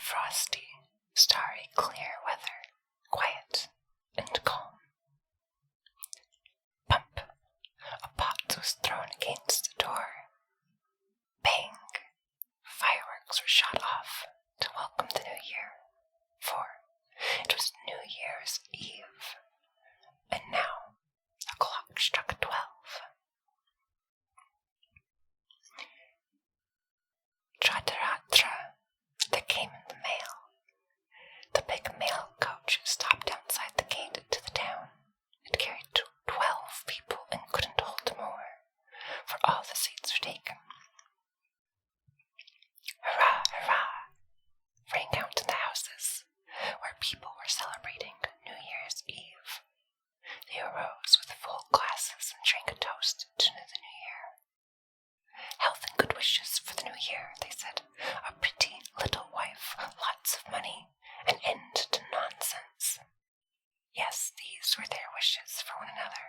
frosty, starry, clear weather, quiet and calm. Bump! A pot was thrown against the door. Bang! Fireworks were shot off to welcome the new year, for it was New Year's Eve, and now the clock struck 12. Tra-tra-tra, there came in the mail. The big mail coach stopped outside the gate to the town. It carried 12 people and couldn't hold more, for all the seats were taken. Hurrah, hurrah, rang out in the houses, where people were celebrating New Year's Eve. They arose with full glasses and drank a toast to the new year. Health and good wishes for the new year, they said. A pretty little wife, lots of money, an end to nonsense. Yes, these were their wishes for one another.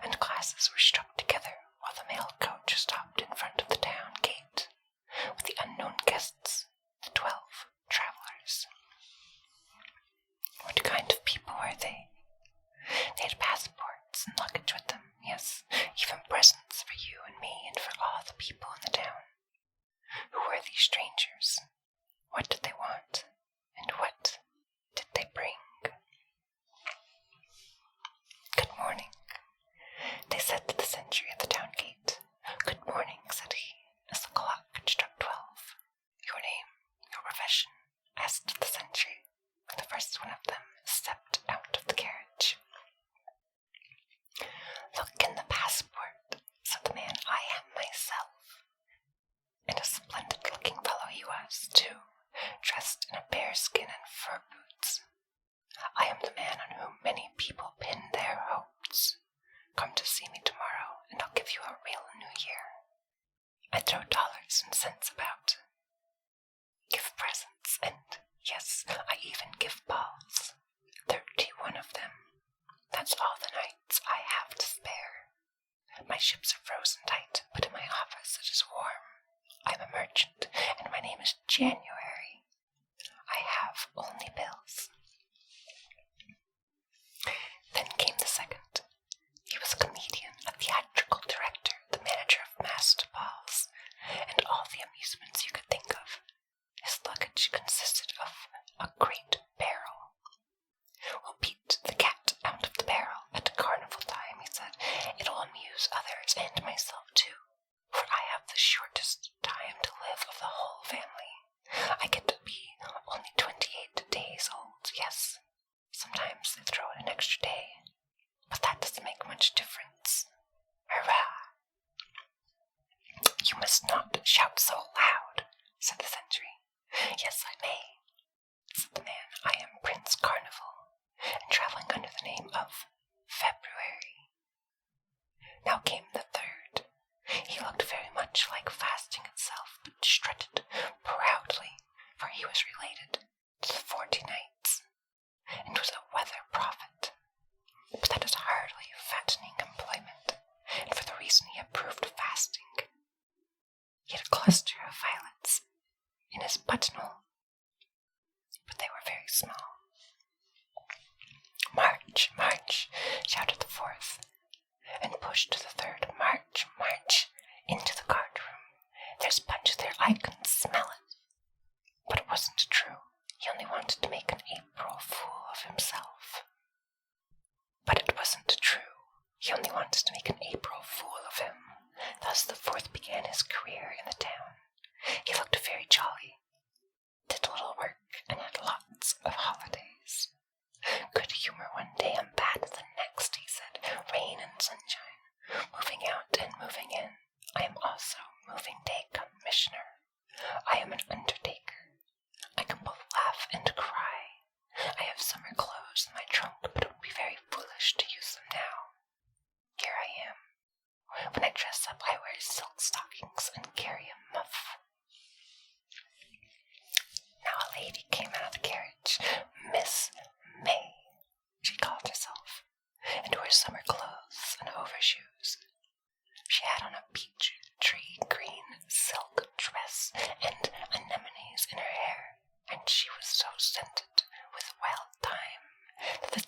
And glasses were struck together while the mail coach stopped in front of the town gate with the unknown guests, the 12 travelers. What kind of people were they? They had passports and luggage with them, yes, even presents for you and me and for all the people in the town. Who were these strangers? What did they want? And what did they bring? Good morning, they said to the sentry at the town gate. Good morning, said he, as the clock struck 12. Your name, your profession, asked the sentry, when the first one of them stepped out of the carriage. Look in the passport, said the man. I am myself. And a splendid-looking fellow he was, too, dressed in a bearskin and fur boots. I am the man on whom many people pin their hopes. Come to see me tomorrow, and I'll give you a real new year. I throw dollars and cents about, give presents, and, yes, I even give balls. 31 of them. That's all the nights I have to spare. My ships are frozen tight, but in my office it is warm. I'm a merchant, and my name is January. I have only bills. Then came the second. He was a comedian, a theatrical director, the manager of masked balls, and all the amusements you could think of. His luggage consisted of a great barrel. We'll beat the cat out of the barrel at carnival time, he said. It'll amuse others and myself too, for I have the shortest time to live of the whole family. I get to be only 28 days old, yes. Sometimes they throw in an extra day, but that doesn't make much difference. Hurrah! You must not shout so loud, said the sentry. Yes, I may, said the man. I am Prince Carnival, and traveling under the name of February. Now came the third. He looked very much like fasting itself, but strutted proudly, for he was related to the 40 Knights, and was a weather prophet. But that is hardly fattening employment, and for the reason he approved of fasting. He had a cluster of violets in his buttonhole, but they were very small. March, march, shouted the fourth, and pushed the third. March, march, into the guard-room. There's punch there, I can smell it. But it wasn't true. He only wanted to make an April fool of himself. But it wasn't true. He only wanted to make an April fool of him. Thus the fourth began his career in the town. He looked very jolly, did little work, and had lots of holidays. Good humor one day and bad the next, he said. Rain and sunshine, moving out and moving in. I am also moving day commissioner.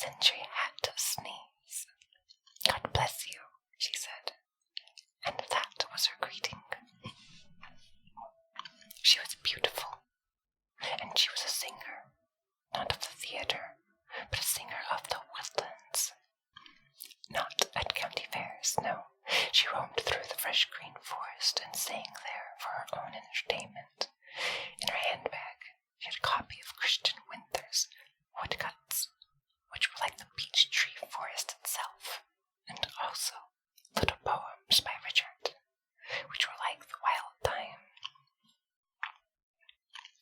mid-century had to sneeze. "God bless you," she said, and that was her greeting. She was beautiful, and she was a singer, not of the theater, but a singer of the woodlands. Not at county fairs, no. She roamed through the fresh green forest and sang there for her own entertainment. In her handbag, she had a copy of Christian Winther's woodcuts, which were like the beech tree forest itself, and also little poems by Richard, which were like the wild thyme.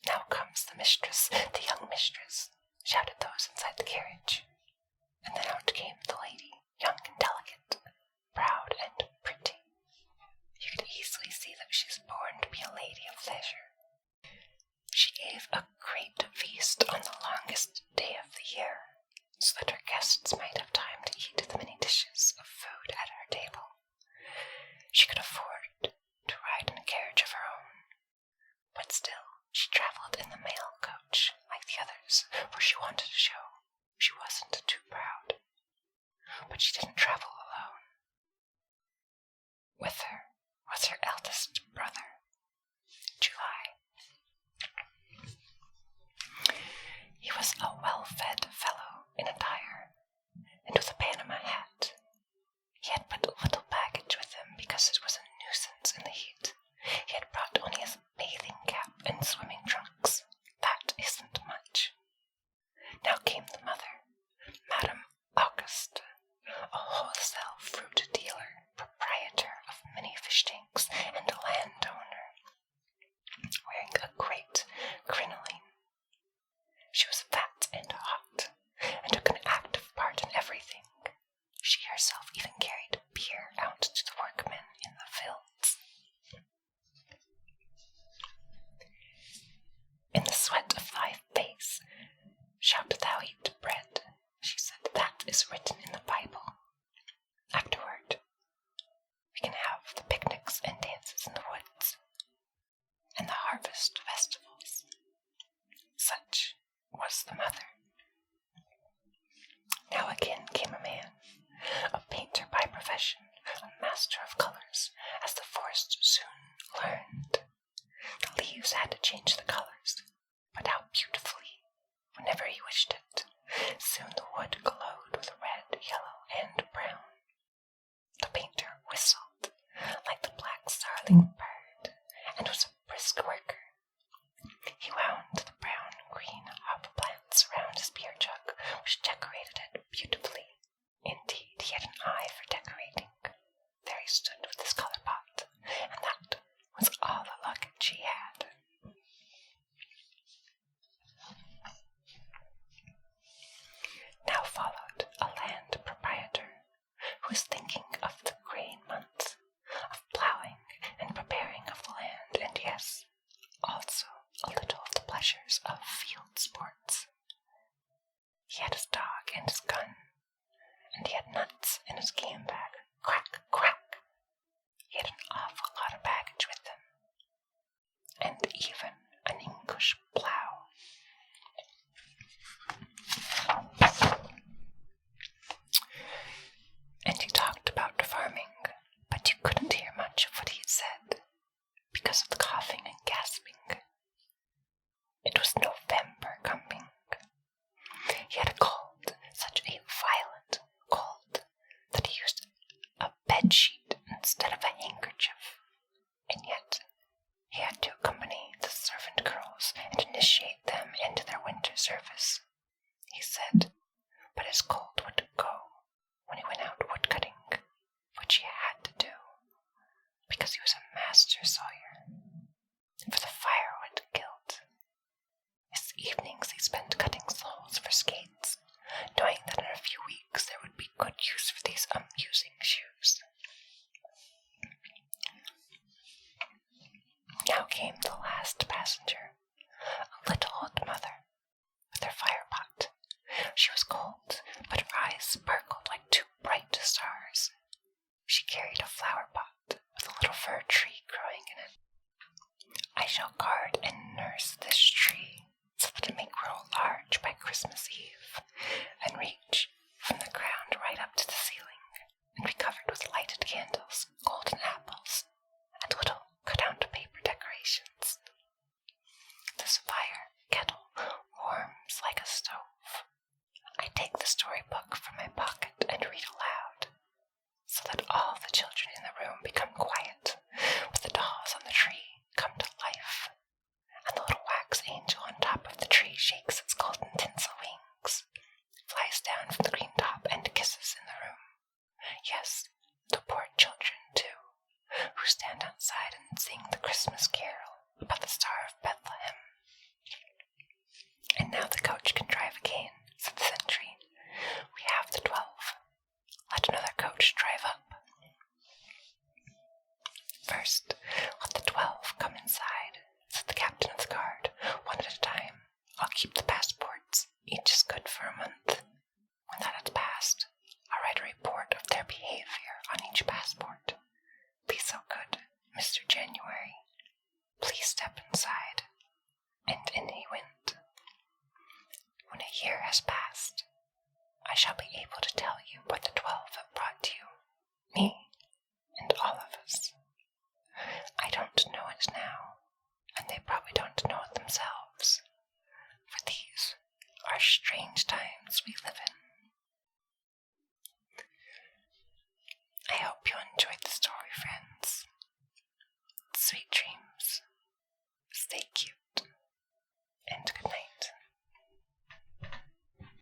"Now comes the mistress, the young mistress," shouted those inside the carriage. And then out came the lady, young and delicate, proud and pretty. You could easily see that she was born to be a lady of leisure. She gave a great feast on the longest day of the year, so that her guests might have time to eat the many dishes of food at her table. She could afford to ride in a carriage of her own, but still she traveled in the mail coach like the others, for she wanted to show she wasn't too proud. But she didn't travel alone. With her was her eldest brother, July. He was a well-fed fellow in attire, and with a Panama hat. He had but little baggage with him because it was a nuisance in the heat. He had brought only his bathing cap and swimming trunks. That isn't much. Now came the mother, Madame Auguste, a wholesale fruit dealer, proprietor of many fish tanks, and a landowner, wearing a great crinoline. She was fat and hot, and took an active part in everything. She herself even carried beer out to the workmen in the fields. "In the sweat of thy face shalt thou eat bread," she said. "That is written in the Bible. Afterward, we can have the picnics and dances in the woods, and the harvest festivals." Such was the mother. Now again came a man, a painter by profession, a master of colors, as the forest soon learned. The leaves had to change the colors, but how beautifully, whenever he wished it. Soon the wood glowed with red, yellow, and brown. The painter whistled like the black starling bird, and was a brisk worker. He wound the brown-green hop plants around his beer jug, which decorated it beautifully. Indeed, he had an eye for decorating. There he stood with his color pot, and that was all the luggage he had. Now followed a land proprietor who was thinking of the grain months, of plowing and preparing of the land, and yes, also a little of the pleasures of field sports. He had his dog and his gun, and he had nuts in his game bag. Crack, crack! He had an awful lot of baggage with him, and even an English plow. And he talked about farming, but you couldn't hear much of what he said, because of the coughing and gasping. It was November coming. He had a cold, such a violent cold, that he used a bedsheet instead of a handkerchief, and yet he had to accompany the servant girls and initiate them into their winter service. He said, but his cold would go when he went out woodcutting, which he had to do, because he was a master sawyer, for the firewood guild. His evenings he spent cutting soles for skates, knowing that in a few weeks there would be good use for these amusing shoes. Now came the last passenger, a little old mother, with her fire pot. She was cold, but her eyes sparkled like two bright stars. She carried a flower pot with a little fir tree growing in it. "I shall guard and nurse this tree so that it may grow large by Christmas Eve and reach from the ground right up to the ceiling, and be covered with lighted candles, golden apples, and little cut-out paper decorations. This fire kettle warms like a stove. I take the storybook from my pocket and read aloud, so that all the children in the room become quiet, with the dolls on the tree come to life, and the little wax angel on top of the tree shakes its golden tinsel wings, flies down from the green top and kisses in the room. Yes, the poor children, too, who stand outside and sing the Christmas carol about the Star of Bethlehem. And now the coach can drive again, said the sentry. We have the 12. Let another coach drive up. First, let the 12 come inside, said the captain of the guard, one at a time. I'll keep the passports. Each is good for a month. When that has passed, I'll write a report of their behavior on each passport. Be so good, Mr. January. Please step inside. And in he went. When a year has passed, I shall be able to tell you what the 12 have brought you, me, and all of us. I don't know it now, and they probably don't know it themselves, for these are strange times we live in.